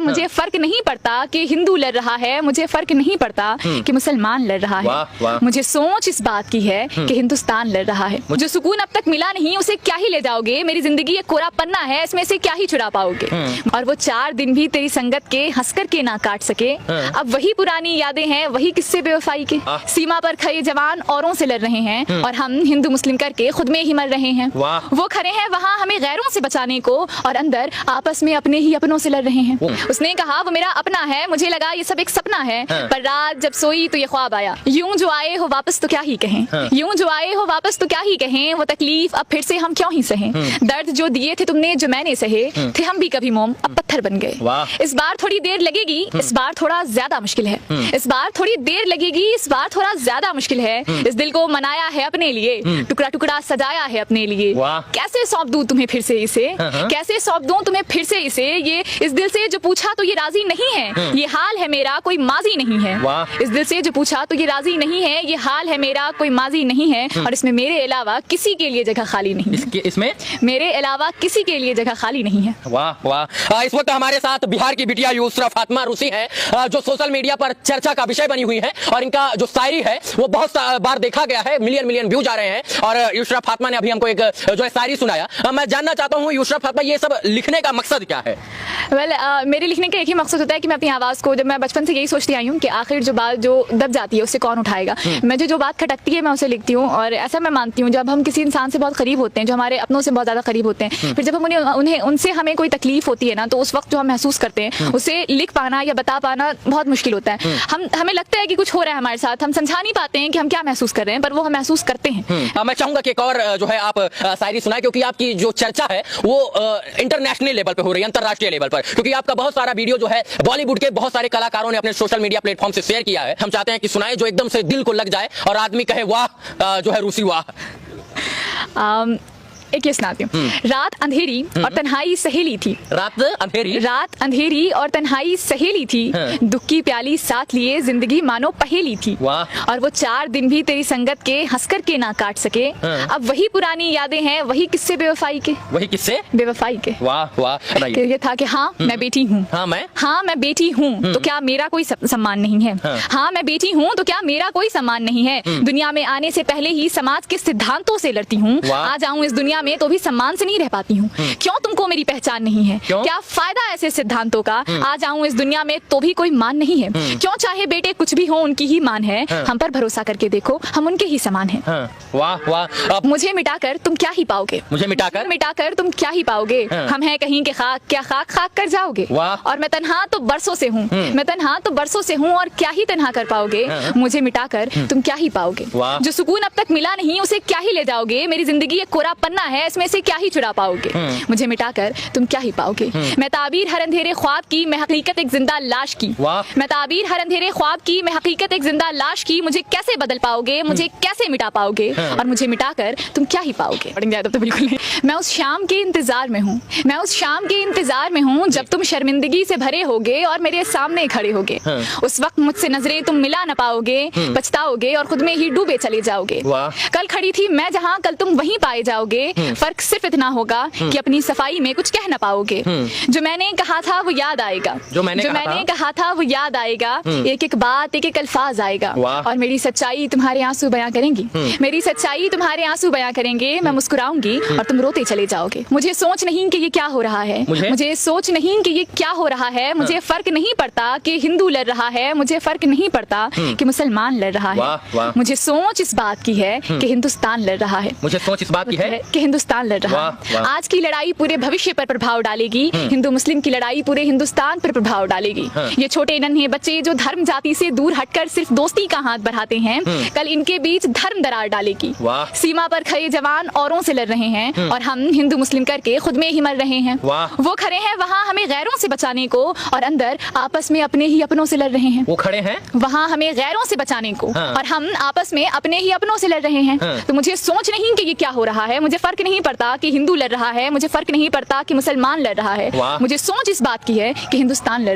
मुझे फर्क नहीं पड़ता कि हिंदू लड़ रहा है, मुझे फर्क नहीं पड़ता कि मुसलमान लड़ रहा है। मुझे सोच इस बात की है कि हिंदुस्तान लड़ रहा है। जो सुकून अब तक मिला नहीं उसे क्या ही ले जाओगे, मेरी जिंदगी एक कोरा पन्ना है, इसमें से क्या ही चुरा पाओगे। और वो 4 दिन भी तेरी संगत के हंस कर के ना काट सके। अब वही पुरानी यादें हैं, वही किस्से बेवफाई के। सीमा पर खड़े जवान औरों से लड़ रहे हैं और हम हिंदू मुस्लिम करके खुद में ही मर रहे हैं। वो खड़े हैं वहाँ हमें गैरों से बचाने को और अंदर आपस में अपने ही अपनों से लड़ रहे हैं। उसने कहा वो मेरा अपना है, मुझे लगा ये सब एक सपना है, पर रात जब सोई तो ये ख्वाब आया। यूं जो आए हो वापस तो क्या ही कहें, यूं जो आए हो वापस तो क्या ही कहें, वो तकलीफ अब फिर से हम क्यों ही सहें। दर्द जो दिए थे तुमने जो मैंने सहे थे, हम भी कभी मोम अब पत्थर बन गए। इस बार थोड़ी देर लगेगी, इस बार थोड़ा ज्यादा मुश्किल है। इस बार थोड़ी देर लगेगी, इस बार थोड़ा ज्यादा मुश्किल है। इस दिल को मनाया है अपने लिए, टुकड़ा टुकड़ा सजाया है अपने लिए। कैसे सौंप दूं तुम्हें फिर से इसे, कैसे सौंप दूं तुम्हें फिर से इसे। ये इस दिल से जो पूछा तो ये राजी नहीं है, ये हाल है मेरा कोई माजी नहीं है। इस दिल से जो पूछा तो ये राजी नहीं है, ये हाल है मेरा कोई माजी नहीं है। और इसमें मेरे अलावा किसी के लिए जगह खाली नहीं है। इसमें मेरे अलावा किसी के लिए जगह खाली नहीं है। वाह वाह। इस वक्त हमारे साथ बिहार की बिटिया यूसरा फातिमा रूसी है, जो सोशल मीडिया पर चर्चा का विषय बनी हुई है और इनका जो शायरी है वो बहुत बार देखा गया है, मिलियन व्यूज आ रहे हैं। और यूसरा फातिमा ने अभी हमको एक जो है शायरी सुनाया। मैं जानना चाहता हूँ यूसरा फातिमा, ये सब लिखने का मकसद क्या है? मेरे लिखने का एक ही मकसद होता है कि मैं अपनी आवाज़ को, जब मैं बचपन से यही सोचती आई हूँ कि आखिर जो बात जो दब जाती है उससे कौन उठाएगा। मुझे जो बात खटकती है मैं उसे लिखती हूँ। और ऐसा मैं मानती हूँ जब हम किसी इंसान से बहुत करीब होते हैं, जो हमारे अपनों से बहुत ज़्यादा करीब होते हैं, फिर जब हम उन्हें उनसे हमें कोई तकलीफ होती है ना, तो उस वक्त जो हम महसूस करते हैं उसे लिख पाना या बता पाना बहुत मुश्किल होता है। हमें लगता है कि कुछ हो रहा है हमारे साथ, हम समझा नहीं पाते हैं कि हम क्या महसूस कर रहे हैं, पर वो हम महसूस करते हैं। मैं चाहूंगा कि एक और जो है आप शायरी सुनाए, क्योंकि आपकी जो चर्चा है वो इंटरनेशनल लेवल पर हो रही है, अंतरराष्ट्रीय लेवल पर, क्योंकि आपका बहुत सारा वीडियो जो है बॉलीवुड के बहुत सारे कलाकारों ने अपने सोशल मीडिया प्लेटफॉर्म से शेयर किया है। हम चाहते हैं कि सुनाए जो एकदम से दिल को लग जाए और आदमी कहे वाह जो है रूसी वाह। एक ये सुनाती हूँ। रात अंधेरी और तन्हाई सहेली थी। रात अंधेरी और तन्हाई सहेली थी। दुख की प्याली साथ लिए जिंदगी मानो पहेली थी। और वो 4 दिन भी तेरी संगत के हंस कर के ना काट सके। अब वही पुरानी यादें हैं, वही किस्से बेवफाई के, वही किस्से बेवफाई के। वाह वाह। ये था कि हाँ मैं बेटी हूँ, हाँ मैं बेटी हूँ, तो क्या मेरा कोई सम्मान नहीं है। हाँ मैं बेटी हूँ तो क्या मेरा कोई सम्मान नहीं है। दुनिया में आने से पहले ही समाज के सिद्धांतों से लड़ती हूँ। आ जाऊँ इस दुनिया में तो भी सम्मान से नहीं रह पाती हूँ। क्यों तुमको मेरी पहचान नहीं है, क्या फायदा ऐसे सिद्धांतों का। आ जाऊं इस दुनिया में तो भी कोई मान नहीं है। क्यों चाहे बेटे कुछ भी हो उनकी ही मान है। हम पर भरोसा करके देखो हम उनके ही समान हैं। वाह वाह। मुझे मिटाकर तुम क्या ही पाओगे, मुझे मिटाकर तुम क्या ही पाओगे। हम हैं कहीं के खाक, क्या खाक खाक कर जाओगे। और मैं तन्हा तो बरसों से हूँ, मैं तन्हा तो बरसों से हूँ, और क्या ही तन्हा कर पाओगे। मुझे मिटाकर तुम क्या ही पाओगे। जो सुकून अब तक मिला नहीं उसे क्या ही ले जाओगे। मेरी जिंदगी एक कोरा पन्ना है, इसमें से क्या ही चुरा पाओगे। मुझे मिटाकर तुम क्या ही पाओगे। मैं ताबीर हर अंधेरे ख्वाब की, मैं हकीकत एक जिंदा लाश की। मैं ताबीर हर अंधेरे ख्वाब की, मैं हकीकत एक जिंदा लाश की। मुझे कैसे बदल पाओगे, मुझे कैसे मिटा पाओगे, और मुझे मिटाकर तुम क्या ही पाओगे। तो बिल्कुल नहीं। मैं उस शाम के इंतजार में हूँ, मैं उस शाम के इंतजार में हूँ जब तुम शर्मिंदगी से भरे होगे और मेरे सामने खड़े होगे। उस वक्त मुझसे नजरें तुम मिला न पाओगे, पछताओगे और खुद में ही डूबे चले जाओगे। कल खड़ी थी मैं जहाँ, कल तुम वहीं पाए जाओगे। फर्क सिर्फ इतना होगा कि अपनी सफाई में कुछ कह ना पाओगे। जो मैंने कहा था वो याद आएगा, जो मैंने कहा था वो याद आएगा। एक एक बात एक एक अल्फाज आएगा, और मेरी सच्चाई तुम्हारे आंसू बयां करेंगी। मेरी सच्चाई तुम्हारे आंसू बयां करेंगे। मैं मुस्कुराऊंगी और तुम रोते चले जाओगे। मुझे सोच नहीं कि ये क्या हो रहा है, मुझे सोच नहीं कि ये क्या हो रहा है। मुझे फर्क नहीं पड़ता कि हिंदू लड़ रहा है, मुझे फर्क नहीं पड़ता कि मुसलमान लड़ रहा है। मुझे सोच इस बात की है कि हिंदुस्तान लड़ रहा है। मुझे सोच इस बात की है कि हिंदुस्तान लड़ रहा है। आज की लड़ाई पूरे भविष्य पर प्रभाव डालेगी। हिंदू मुस्लिम की लड़ाई पूरे हिंदुस्तान पर प्रभाव डालेगी। ये छोटे नन्हे बच्चे जो धर्म जाति से दूर हटकर सिर्फ दोस्ती का हाथ बढ़ाते हैं, कल इनके बीच धर्म दरार डालेगी। सीमा पर खड़े जवान औरों से लड़ रहे हैं और हम हिंदू मुस्लिम करके खुद में ही मर रहे हैं। वो खड़े हैं वहाँ हमें गैरों से बचाने को, और अंदर आपस में अपने ही अपनों से लड़ रहे हैं। वो खड़े हैं वहाँ हमें गैरों से बचाने को, और हम आपस में अपने ही अपनों से लड़ रहे हैं। तो मुझे सोच नहीं कि ये क्या हो रहा है। मुझे फर्क नहीं पड़ता कि हिंदू लड़ रहा है, मुझे फर्क नहीं पड़ता कि मुसलमान लड़ रहा है। मुझे सोच इस बात की है कि हिंदुस्तान लड़ रहा है।